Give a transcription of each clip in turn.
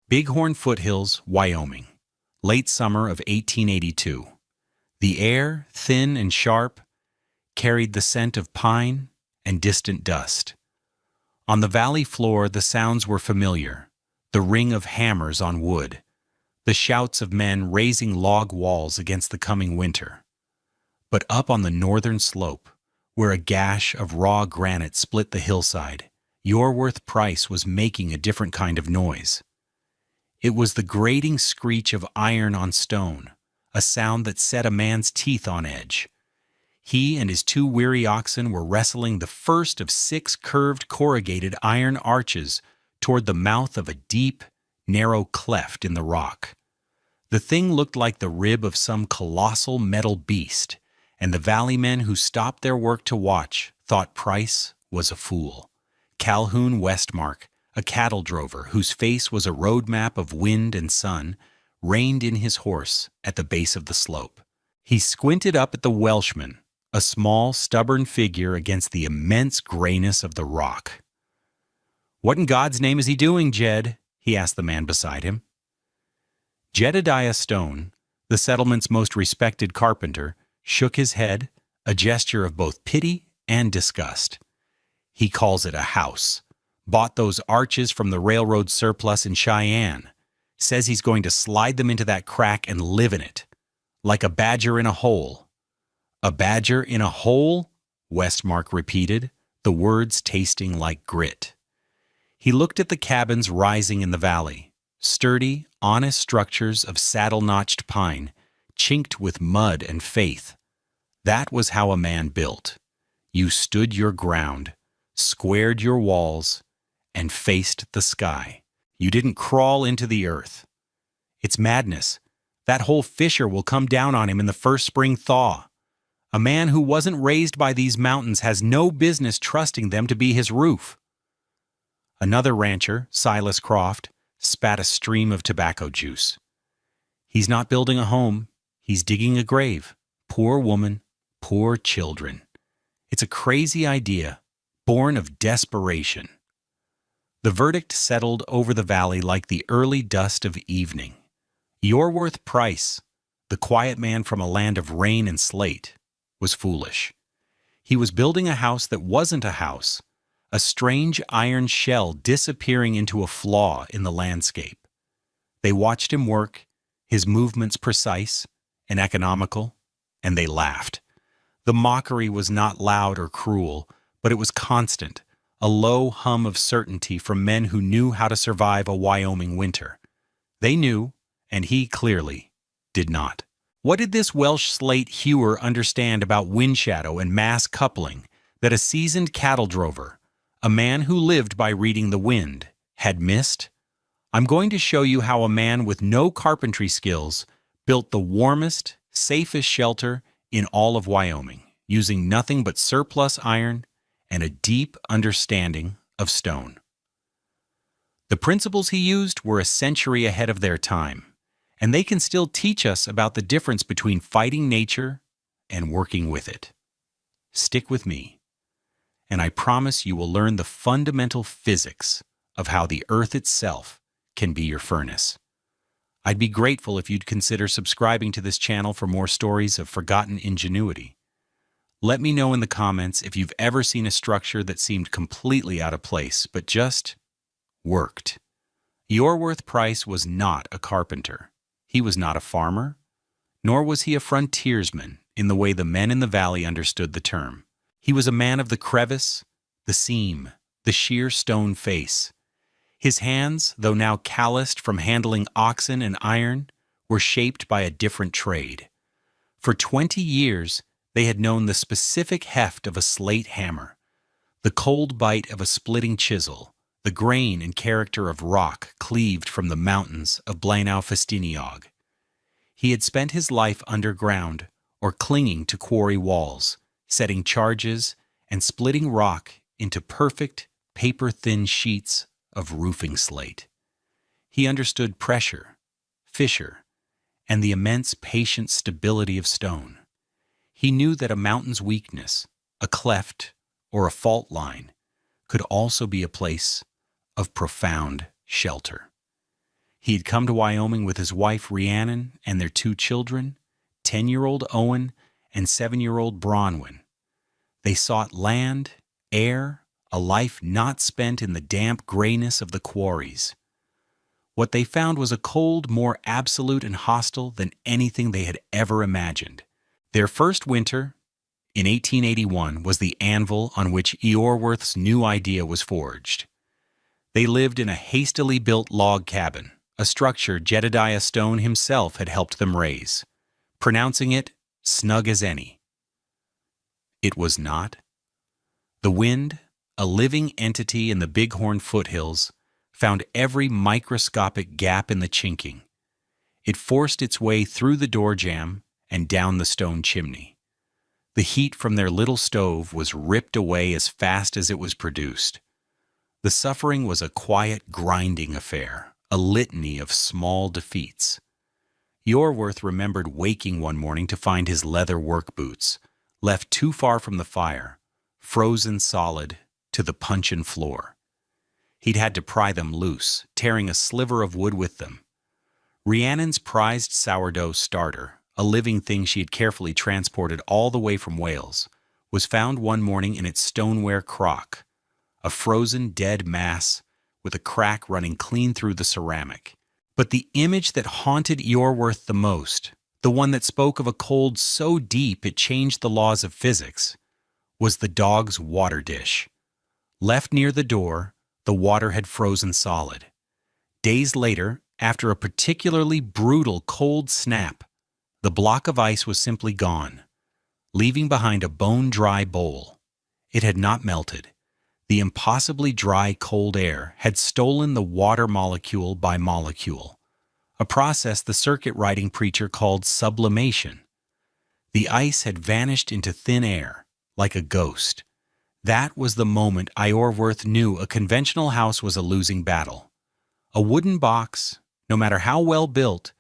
Bighorn Foothills, Wyoming. Late summer of 1882. The air, thin and sharp, carried the scent of pine and distant dust. On the valley floor the sounds were familiar, the ring of hammers on wood, the shouts of men raising log walls against the coming winter. But up on the northern slope, where a gash of raw granite split the hillside, Yorworth Price was making a different kind of noise. It was the grating screech of iron on stone, a sound that set a man's teeth on edge. He and his 2 weary oxen were wrestling the first of 6 curved corrugated iron arches toward the mouth of a deep, narrow cleft in the rock. The thing looked like the rib of some colossal metal beast, and the valley men who stopped their work to watch thought Price was a fool. Calhoun Westmark, a cattle drover whose face was a road map of wind and sun, reined in his horse at the base of the slope. He squinted up at the Welshman, a small, stubborn figure against the immense grayness of the rock. "What in God's name is he doing, Jed?" he asked the man beside him. Jedediah Stone, the settlement's most respected carpenter, shook his head, a gesture of both pity and disgust. "He calls it a house. Bought those arches from the railroad surplus in Cheyenne. Says he's going to slide them into that crack and live in it. Like a badger in a hole." "A badger in a hole?" Westmark repeated, the words tasting like grit. He looked at the cabins rising in the valley, sturdy, honest structures of saddle-notched pine, chinked with mud and faith. That was how a man built. You stood your ground, squared your walls, and faced the sky. You didn't crawl into the earth. It's madness. That whole fissure will come down on him in the first spring thaw. A man who wasn't raised by these mountains has no business trusting them to be his roof. Another rancher, Silas Croft, spat a stream of tobacco juice. "He's not building a home. He's digging a grave. Poor woman, poor children. It's a crazy idea, born of desperation." The verdict settled over the valley like the early dust of evening. Yorworth Price, the quiet man from a land of rain and slate, was foolish. He was building a house that wasn't a house, a strange iron shell disappearing into a flaw in the landscape. They watched him work, his movements precise and economical, and they laughed. The mockery was not loud or cruel, but it was constant, a low hum of certainty from men who knew how to survive a Wyoming winter. They knew, and he clearly did not. What did this Welsh slate hewer understand about wind shadow and mass coupling that a seasoned cattle drover, a man who lived by reading the wind, had missed? I'm going to show you how a man with no carpentry skills built the warmest, safest shelter in all of Wyoming, using nothing but surplus iron and a deep understanding of stone. The principles he used were a century ahead of their time, and they can still teach us about the difference between fighting nature and working with it. Stick with me, and I promise you will learn the fundamental physics of how the earth itself can be your furnace. I'd be grateful if you'd consider subscribing to this channel for more stories of forgotten ingenuity. Let me know in the comments if you've ever seen a structure that seemed completely out of place, but just worked. Yorworth Price was not a carpenter. He was not a farmer, nor was he a frontiersman in the way the men in the valley understood the term. He was a man of the crevice, the seam, the sheer stone face. His hands, though now calloused from handling oxen and iron, were shaped by a different trade. For 20 years, they had known the specific heft of a slate hammer, the cold bite of a splitting chisel, the grain and character of rock cleaved from the mountains of Blaenau Festiniog. He had spent his life underground or clinging to quarry walls, setting charges and splitting rock into perfect, paper-thin sheets of roofing slate. He understood pressure, fissure, and the immense patient stability of stone. He knew that a mountain's weakness, a cleft, or a fault line could also be a place of profound shelter. He had come to Wyoming with his wife Rhiannon and their 2 children, 10-year-old Owen and 7-year-old Bronwyn. They sought land, air, a life not spent in the damp grayness of the quarries. What they found was a cold more absolute and hostile than anything they had ever imagined. Their first winter, in 1881, was the anvil on which Eorworth's new idea was forged. They lived in a hastily built log cabin, a structure Jedediah Stone himself had helped them raise, pronouncing it snug as any. It was not. The wind, a living entity in the Bighorn foothills, found every microscopic gap in the chinking. It forced its way through the door jamb and down the stone chimney. The heat from their little stove was ripped away as fast as it was produced. The suffering was a quiet, grinding affair, a litany of small defeats. Eorworth remembered waking one morning to find his leather work boots, left too far from the fire, frozen solid to the puncheon floor. He'd had to pry them loose, tearing a sliver of wood with them. Rhiannon's prized sourdough starter, a living thing she had carefully transported all the way from Wales, was found one morning in its stoneware crock, a frozen dead mass with a crack running clean through the ceramic. But the image that haunted Eorworth the most, the one that spoke of a cold so deep it changed the laws of physics, was the dog's water dish. Left near the door, the water had frozen solid. Days later, after a particularly brutal cold snap, the block of ice was simply gone, leaving behind a bone-dry bowl. It had not melted. The impossibly dry cold air had stolen the water molecule by molecule, a process the circuit-riding preacher called sublimation. The ice had vanished into thin air, like a ghost. That was the moment Eorworth knew a conventional house was a losing battle. A wooden box, no matter how well built,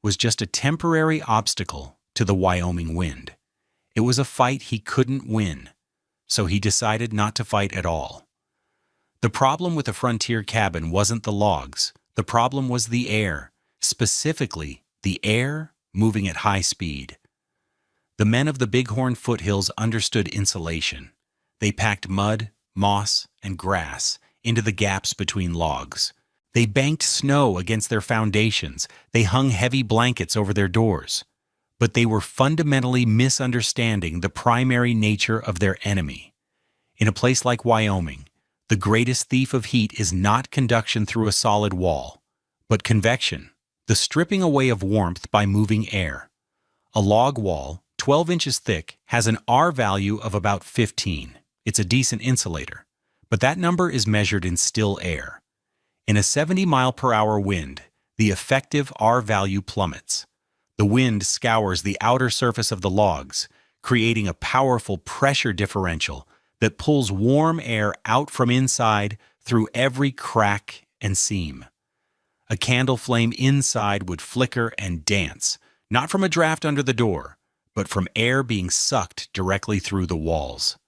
was just a temporary obstacle to the Wyoming wind. It was a fight he couldn't win, so he decided not to fight at all. The problem with a frontier cabin wasn't the logs. The problem was the air, specifically the air moving at high speed. The men of the Bighorn foothills understood insulation. They packed mud, moss, and grass into the gaps between logs. They banked snow against their foundations. They hung heavy blankets over their doors. But they were fundamentally misunderstanding the primary nature of their enemy. In a place like Wyoming, the greatest thief of heat is not conduction through a solid wall, but convection, the stripping away of warmth by moving air. A log wall, 12 inches thick, has an R value of about 15. It's a decent insulator, but that number is measured in still air. In a 70-mile-per-hour wind, the effective R value plummets. The wind scours the outer surface of the logs, creating a powerful pressure differential that pulls warm air out from inside through every crack and seam. A candle flame inside would flicker and dance, not from a draft under the door, but from air being sucked directly through the walls.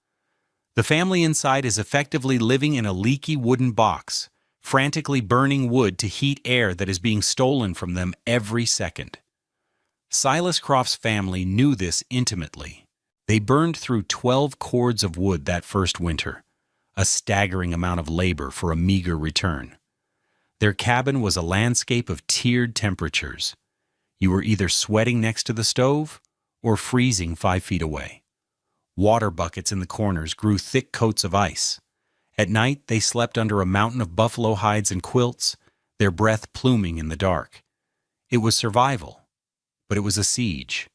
The family inside is effectively living in a leaky wooden box, frantically burning wood to heat air that is being stolen from them every second. Silas Croft's family knew this intimately. They burned through 12 cords of wood that first winter, a staggering amount of labor for a meager return. Their cabin was a landscape of tiered temperatures. You were either sweating next to the stove or freezing 5 feet away. Water buckets in the corners grew thick coats of ice. At night, they slept under a mountain of buffalo hides and quilts, their breath pluming in the dark. It was survival, but it was a siege,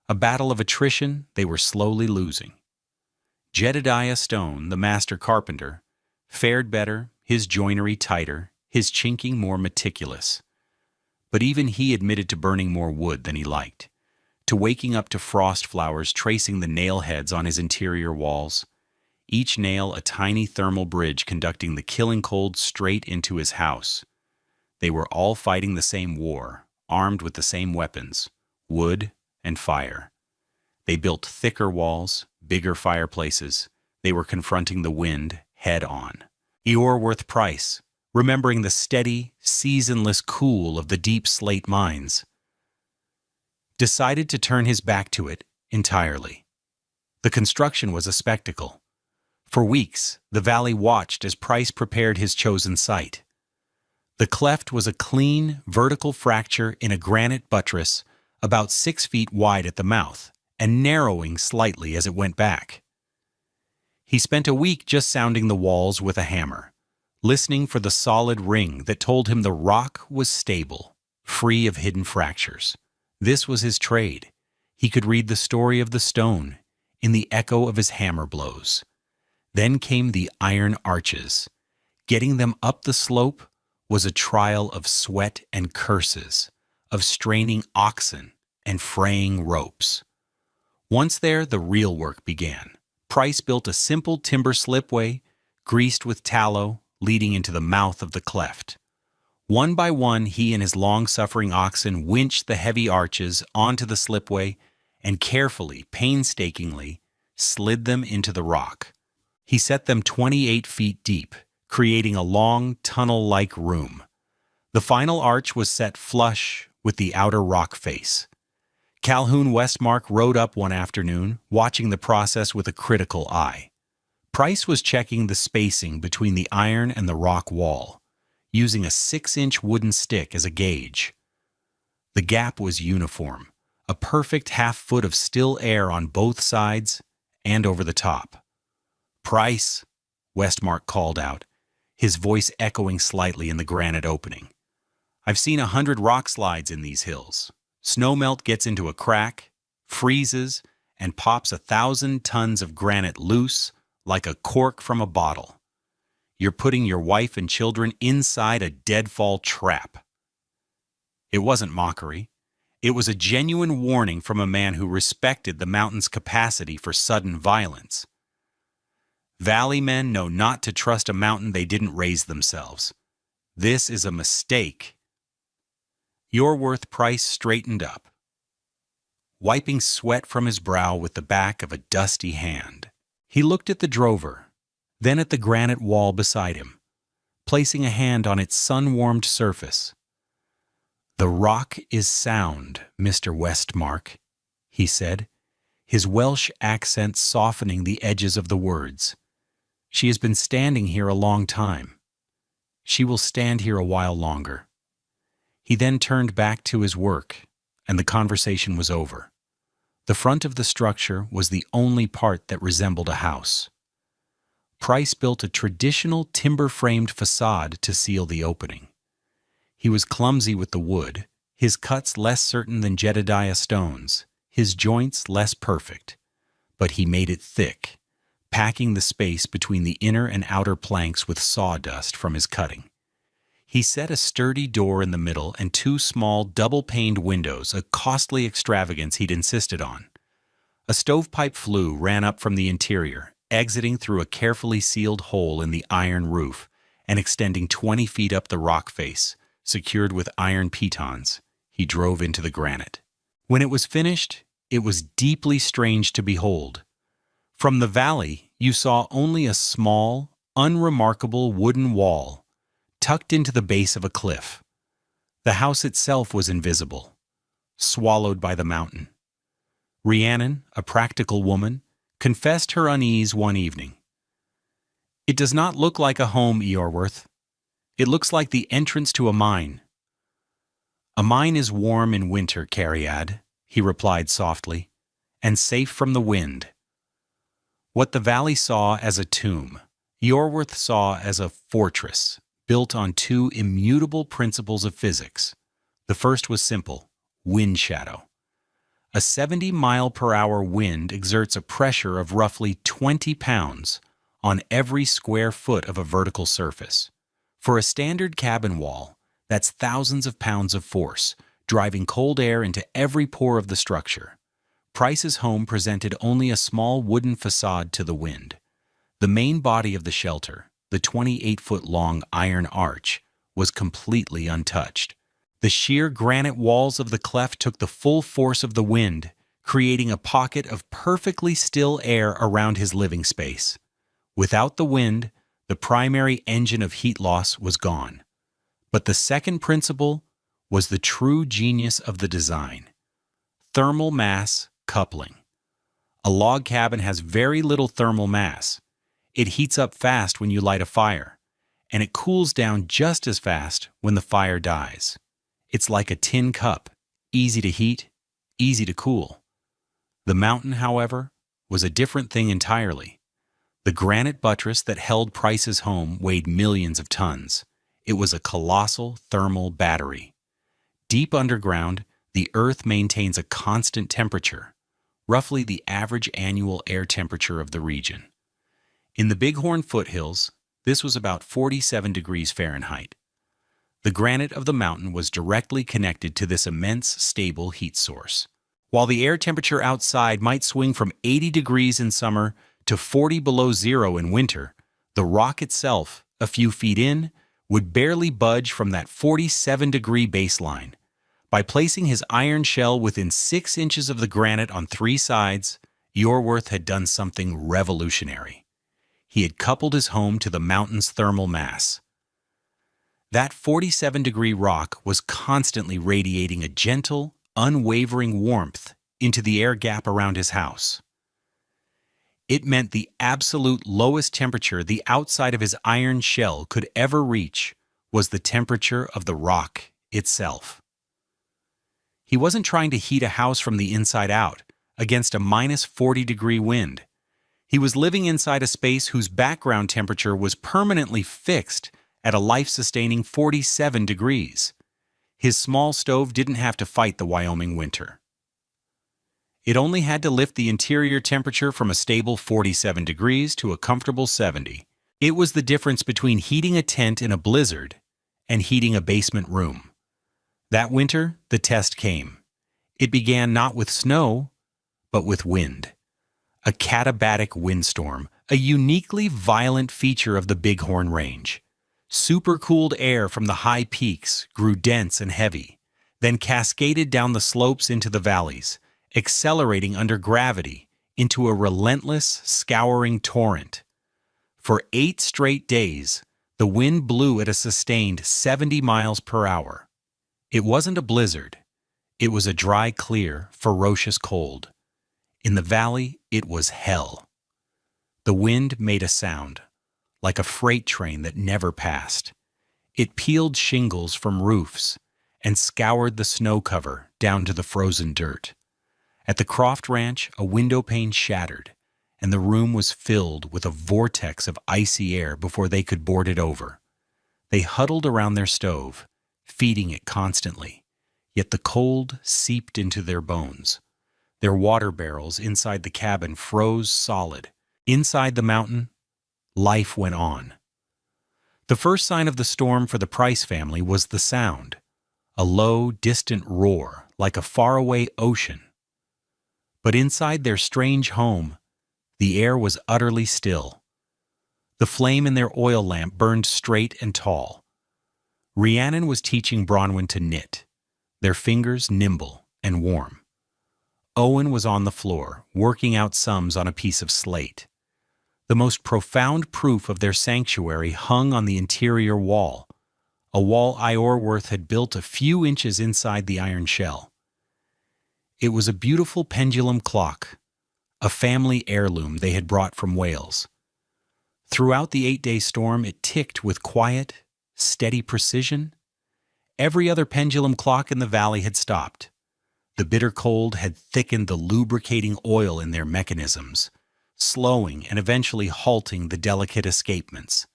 a battle of attrition they were slowly losing. Jedediah Stone, the master carpenter, fared better, his joinery tighter, his chinking more meticulous. But even he admitted to burning more wood than he liked, to waking up to frost flowers tracing the nail heads on his interior walls, each nail a tiny thermal bridge conducting the killing cold straight into his house. They were all fighting the same war, armed with the same weapons, wood and fire. They built thicker walls, bigger fireplaces. They were confronting the wind head on. Eorworth Price, remembering the steady, seasonless cool of the deep slate mines. Decided to turn his back to it entirely. The construction was a spectacle. For weeks, the valley watched as Price prepared his chosen site. The cleft was a clean, vertical fracture in a granite buttress about 6 feet wide at the mouth and narrowing slightly as it went back. He spent a week just sounding the walls with a hammer, listening for the solid ring that told him the rock was stable, free of hidden fractures. This was his trade. He could read the story of the stone in the echo of his hammer blows. Then came the iron arches. Getting them up the slope was a trial of sweat and curses, of straining oxen and fraying ropes. Once there, the real work began. Price built a simple timber slipway, greased with tallow, leading into the mouth of the cleft. One by one, he and his long-suffering oxen winched the heavy arches onto the slipway and carefully, painstakingly, slid them into the rock. He set them 28 feet deep, creating a long, tunnel-like room. The final arch was set flush with the outer rock face. Calhoun Westmark rode up one afternoon, watching the process with a critical eye. Price was checking the spacing between the iron and the rock wall, using a 6-inch wooden stick as a gauge. The gap was uniform, a perfect half-foot of still air on both sides and over the top. "Price," Westmark called out, his voice echoing slightly in the granite opening. "I've seen 100 rock slides in these hills. Snowmelt gets into a crack, freezes, and pops 1,000 tons of granite loose like a cork from a bottle. You're putting your wife and children inside a deadfall trap." It wasn't mockery. It was a genuine warning from a man who respected the mountain's capacity for sudden violence. Valley men know not to trust a mountain they didn't raise themselves. This is a mistake. Yorworth Price straightened up, wiping sweat from his brow with the back of a dusty hand. He looked at the drover, then at the granite wall beside him, placing a hand on its sun-warmed surface. "The rock is sound, Mr. Westmark," he said, his Welsh accent softening the edges of the words. "She has been standing here a long time. She will stand here a while longer." He then turned back to his work, and the conversation was over. The front of the structure was the only part that resembled a house. Price built a traditional timber-framed facade to seal the opening. He was clumsy with the wood, his cuts less certain than Jedediah stones, his joints less perfect, but he made it thick, packing the space between the inner and outer planks with sawdust from his cutting. He set a sturdy door in the middle and 2 small double-paned windows, a costly extravagance he'd insisted on. A stovepipe flue ran up from the interior, exiting through a carefully sealed hole in the iron roof and extending 20 feet up the rock face, secured with iron pitons. He drove into the granite. When it was finished, it was deeply strange to behold. From the valley, you saw only a small, unremarkable wooden wall tucked into the base of a cliff. The house itself was invisible, swallowed by the mountain. Rhiannon, a practical woman, confessed her unease one evening. "It does not look like a home, Yorworth. It looks like the entrance to a mine." "A mine is warm in winter, Cariad," he replied softly, "and safe from the wind." What the valley saw as a tomb, Yorworth saw as a fortress, built on 2 immutable principles of physics. The first was simple: wind shadow. A 70-mile-per-hour wind exerts a pressure of roughly 20 pounds on every square foot of a vertical surface. For a standard cabin wall, that's thousands of pounds of force, driving cold air into every pore of the structure. Price's home presented only a small wooden facade to the wind. The main body of the shelter, the 28-foot-long iron arch, was completely untouched. The sheer granite walls of the cleft took the full force of the wind, creating a pocket of perfectly still air around his living space. Without the wind, The primary engine of heat loss was gone. But the second principle was the true genius of the design: thermal mass coupling. A log cabin has very little thermal mass. It heats up fast when you light a fire, and it cools down just as fast when the fire dies. It's like a tin cup, easy to heat, easy to cool. The mountain, however, was a different thing entirely. The granite buttress that held Price's home weighed millions of tons. It was a colossal thermal battery. Deep underground, the Earth maintains a constant temperature, roughly the average annual air temperature of the region. In the Bighorn foothills, this was about 47 degrees Fahrenheit. The granite of the mountain was directly connected to this immense, stable heat source. While the air temperature outside might swing from 80 degrees in summer to 40 below zero in winter, the rock itself, a few feet in, would barely budge from that 47-degree baseline. By placing his iron shell within 6 inches of the granite on 3 sides, Yorworth had done something revolutionary. He had coupled his home to the mountain's thermal mass. That 47-degree rock was constantly radiating a gentle, unwavering warmth into the air gap around his house. It meant the absolute lowest temperature the outside of his iron shell could ever reach was the temperature of the rock itself. He wasn't trying to heat a house from the inside out against a minus 40-degree wind. He was living inside a space whose background temperature was permanently fixed at a life-sustaining 47 degrees. His small stove didn't have to fight the Wyoming winter. It only had to lift the interior temperature from a stable 47 degrees to a comfortable 70. It was the difference between heating a tent in a blizzard and heating a basement room. That winter, the test came. It began not with snow, but with wind. A katabatic windstorm, a uniquely violent feature of the Bighorn Range. Supercooled air from the high peaks grew dense and heavy, then cascaded down the slopes into the valleys, accelerating under gravity into a relentless, scouring torrent. For 8 straight days, the wind blew at a sustained 70 miles per hour. It wasn't a blizzard. It was a dry, clear, ferocious cold. In the valley, it was hell. The wind made a sound, like a freight train that never passed. It peeled shingles from roofs and scoured the snow cover down to the frozen dirt. At the Croft Ranch, a window pane shattered, and the room was filled with a vortex of icy air before they could board it over. They huddled around their stove, feeding it constantly, yet the cold seeped into their bones. Their water barrels inside the cabin froze solid. Inside the mountain, life went on. The first sign of the storm for the Price family was the sound, a low, distant roar like a faraway ocean. But inside their strange home, the air was utterly still. The flame in their oil lamp burned straight and tall. Rhiannon was teaching Bronwyn to knit, their fingers nimble and warm. Owen was on the floor, working out sums on a piece of slate. The most profound proof of their sanctuary hung on the interior wall, a wall Iorwerth had built a few inches inside the iron shell. It was a beautiful pendulum clock, a family heirloom they had brought from Wales. Throughout the 8-day storm, it ticked with quiet, steady precision. Every other pendulum clock in the valley had stopped. The bitter cold had thickened the lubricating oil in their mechanisms, slowing and eventually halting the delicate escapements.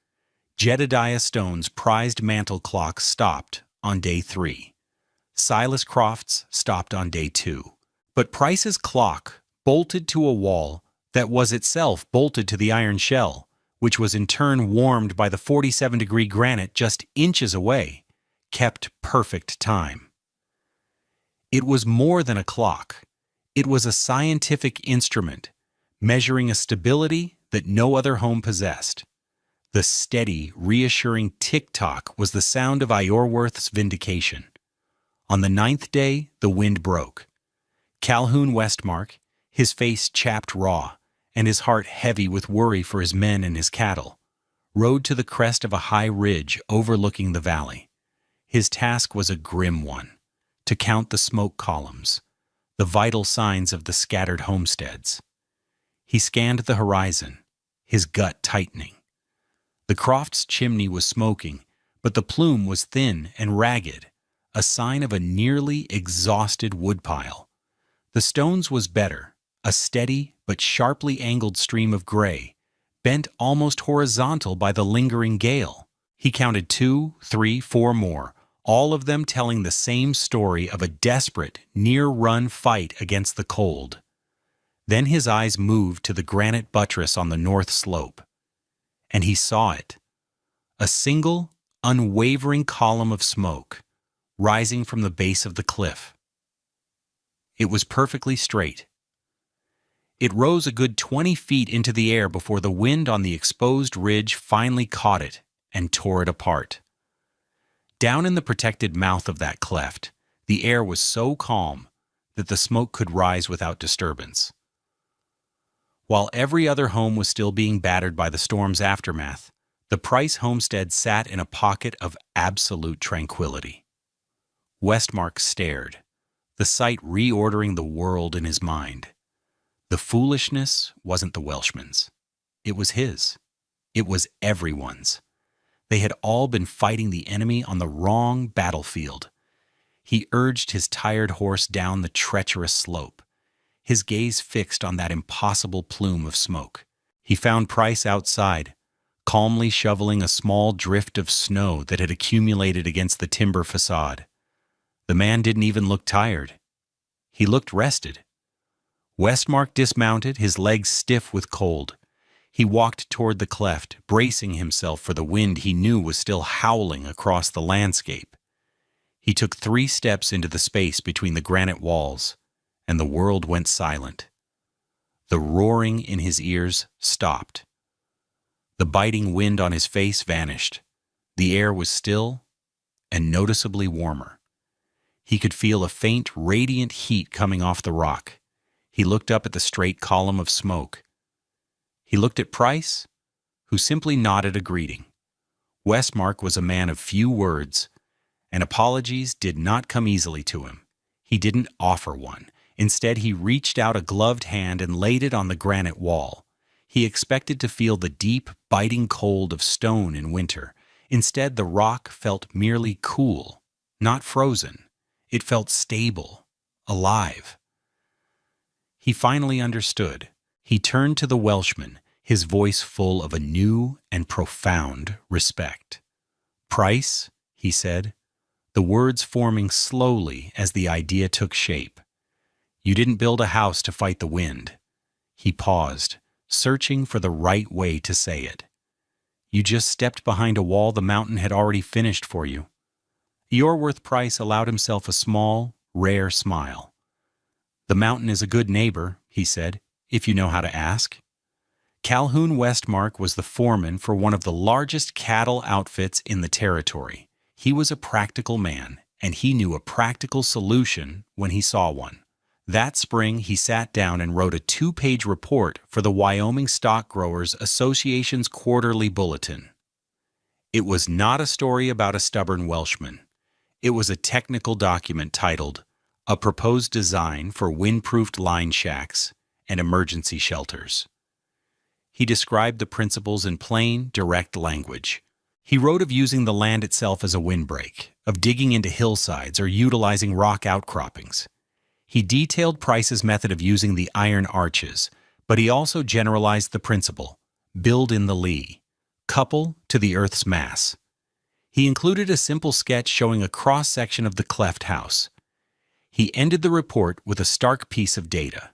Jedediah Stone's prized mantle clock stopped on day 3. Silas Croft's stopped on day 2. But Price's clock, bolted to a wall that was itself bolted to the iron shell, which was in turn warmed by the 47-degree granite just inches away, kept perfect time. It was more than a clock. It was a scientific instrument, measuring a stability that no other home possessed. The steady, reassuring tick-tock was the sound of Iorwerth's Vindication. On the 9th day, the wind broke. Calhoun Westmark, his face chapped raw, and his heart heavy with worry for his men and his cattle, rode to the crest of a high ridge overlooking the valley. His task was a grim one: to count the smoke columns, the vital signs of the scattered homesteads. He scanned the horizon, his gut tightening. The croft's chimney was smoking, but the plume was thin and ragged, a sign of a nearly exhausted woodpile. The stones was better, a steady but sharply angled stream of gray, bent almost horizontal by the lingering gale. He counted 2, 3, 4 more, all of them telling the same story of a desperate, near-run fight against the cold. Then his eyes moved to the granite buttress on the north slope, and he saw it. A single, unwavering column of smoke, rising from the base of the cliff. It was perfectly straight. It rose a good 20 feet into the air before the wind on the exposed ridge finally caught it and tore it apart. Down in the protected mouth of that cleft, the air was so calm that the smoke could rise without disturbance. While every other home was still being battered by the storm's aftermath, the Price homestead sat in a pocket of absolute tranquility. Westmark stared, the sight reordering the world in his mind. The foolishness wasn't the Welshman's. It was his. It was everyone's. They had all been fighting the enemy on the wrong battlefield. He urged his tired horse down the treacherous slope, his gaze fixed on that impossible plume of smoke. He found Price outside, calmly shoveling a small drift of snow that had accumulated against the timber facade. The man didn't even look tired. He looked rested. Westmark dismounted, his legs stiff with cold. He walked toward the cleft, bracing himself for the wind he knew was still howling across the landscape. He took 3 steps into the space between the granite walls, and the world went silent. The roaring in his ears stopped. The biting wind on his face vanished. The air was still and noticeably warmer. He could feel a faint, radiant heat coming off the rock. He looked up at the straight column of smoke. He looked at Price, who simply nodded a greeting. Westmark was a man of few words, and apologies did not come easily to him. He didn't offer one. Instead, he reached out a gloved hand and laid it on the granite wall. He expected to feel the deep, biting cold of stone in winter. Instead, the rock felt merely cool, not frozen. It felt stable, alive. He finally understood. He turned to the Welshman, his voice full of a new and profound respect. "Price," he said, the words forming slowly as the idea took shape. "You didn't build a house to fight the wind." He paused, searching for the right way to say it. "You just stepped behind a wall the mountain had already finished for you." Yorworth Price allowed himself a small, rare smile. "The mountain is a good neighbor," he said, "if you know how to ask." Calhoun Westmark was the foreman for one of the largest cattle outfits in the territory. He was a practical man, and he knew a practical solution when he saw one. That spring, he sat down and wrote a 2-page report for the Wyoming Stock Growers Association's quarterly bulletin. It was not a story about a stubborn Welshman. It was a technical document titled, "A Proposed Design for Windproofed Line Shacks and Emergency Shelters." He described the principles in plain, direct language. He wrote of using the land itself as a windbreak, of digging into hillsides or utilizing rock outcroppings. He detailed Price's method of using the iron arches, but he also generalized the principle: build in the lee, couple to the earth's mass. He included a simple sketch showing a cross-section of the cleft house. He ended the report with a stark piece of data.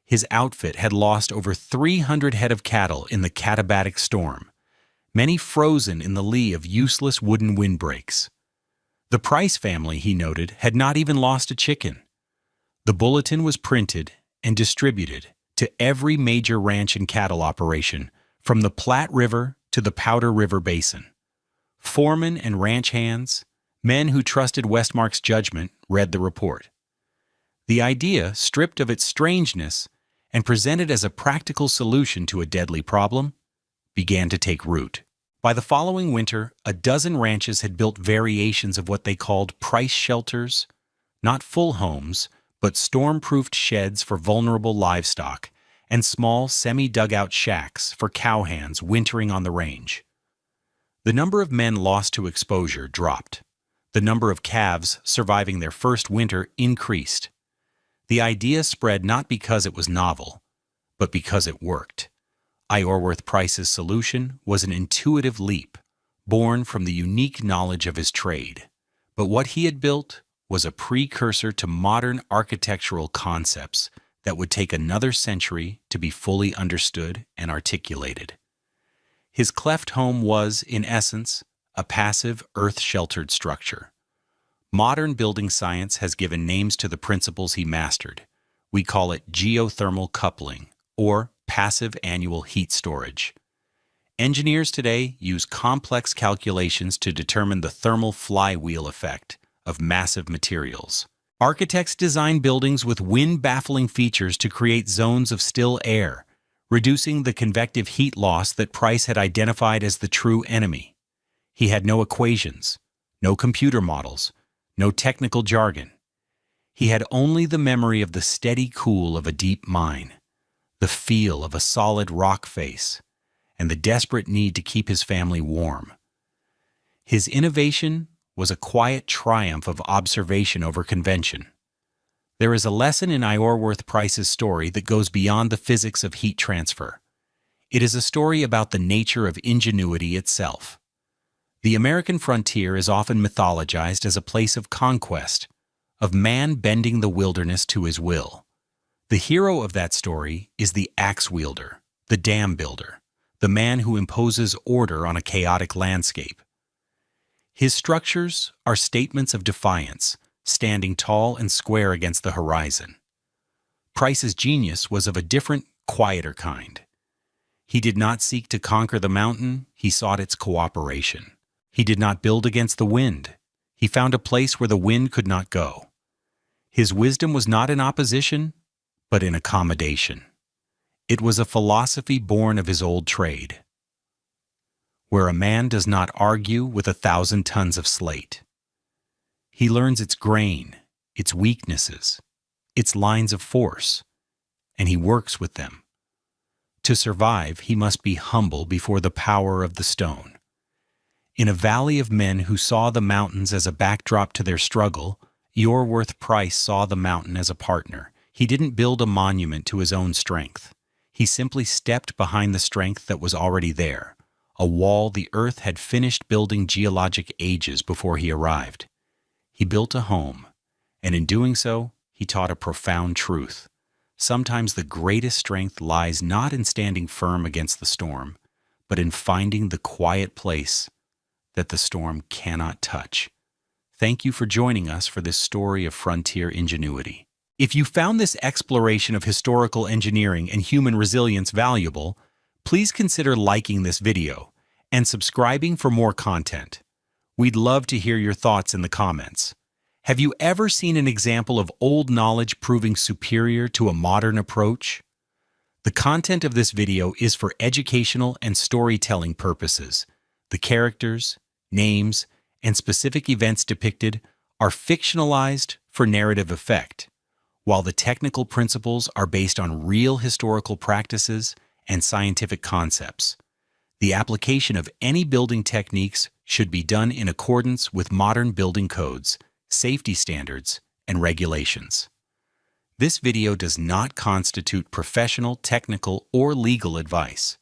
His outfit had lost over 300 head of cattle in the Katabatic storm, many frozen in the lee of useless wooden windbreaks. The Price family, he noted, had not even lost a chicken. The bulletin was printed and distributed to every major ranch and cattle operation, from the Platte River to the Powder River Basin. Foremen and ranch hands, men who trusted Westmark's judgment, read the report. The idea, stripped of its strangeness and presented as a practical solution to a deadly problem, began to take root. By the following winter, a dozen ranches had built variations of what they called price shelters, not full homes, but storm-proofed sheds for vulnerable livestock, and small semi-dugout shacks for cowhands wintering on the range. The number of men lost to exposure dropped. The number of calves surviving their first winter increased. The idea spread not because it was novel, but because it worked. Iorwerth Price's solution was an intuitive leap, born from the unique knowledge of his trade. But what he had built was a precursor to modern architectural concepts that would take another century to be fully understood and articulated. His cleft home was, in essence, a passive, earth-sheltered structure. Modern building science has given names to the principles he mastered. We call it geothermal coupling, or passive annual heat storage. Engineers today use complex calculations to determine the thermal flywheel effect of massive materials. Architects design buildings with wind-baffling features to create zones of still air, reducing the convective heat loss that Price had identified as the true enemy. He had no equations, no computer models, no technical jargon. He had only the memory of the steady cool of a deep mine, the feel of a solid rock face, and the desperate need to keep his family warm. His innovation was a quiet triumph of observation over convention. There is a lesson in Iorwerth Price's story that goes beyond the physics of heat transfer. It is a story about the nature of ingenuity itself. The American frontier is often mythologized as a place of conquest, of man bending the wilderness to his will. The hero of that story is the axe wielder, the dam builder, the man who imposes order on a chaotic landscape. His structures are statements of defiance, standing tall and square against the horizon. Price's genius was of a different, quieter kind. He did not seek to conquer the mountain, he sought its cooperation. He did not build against the wind. He found a place where the wind could not go. His wisdom was not in opposition, but in accommodation. It was a philosophy born of his old trade, where a man does not argue with 1,000 tons of slate. He learns its grain, its weaknesses, its lines of force, and he works with them. To survive, he must be humble before the power of the stone. In a valley of men who saw the mountains as a backdrop to their struggle, Iorwerth Price saw the mountain as a partner. He didn't build a monument to his own strength. He simply stepped behind the strength that was already there, a wall the earth had finished building geologic ages before he arrived. He built a home, and in doing so, he taught a profound truth. Sometimes the greatest strength lies not in standing firm against the storm, but in finding the quiet place that the storm cannot touch. Thank you for joining us for this story of frontier ingenuity. If you found this exploration of historical engineering and human resilience valuable, please consider liking this video and subscribing for more content. We'd love to hear your thoughts in the comments. Have you ever seen an example of old knowledge proving superior to a modern approach? The content of this video is for educational and storytelling purposes. The characters, names, and specific events depicted are fictionalized for narrative effect, while the technical principles are based on real historical practices and scientific concepts. The application of any building techniques should be done in accordance with modern building codes, safety standards, and regulations. This video does not constitute professional, technical, or legal advice.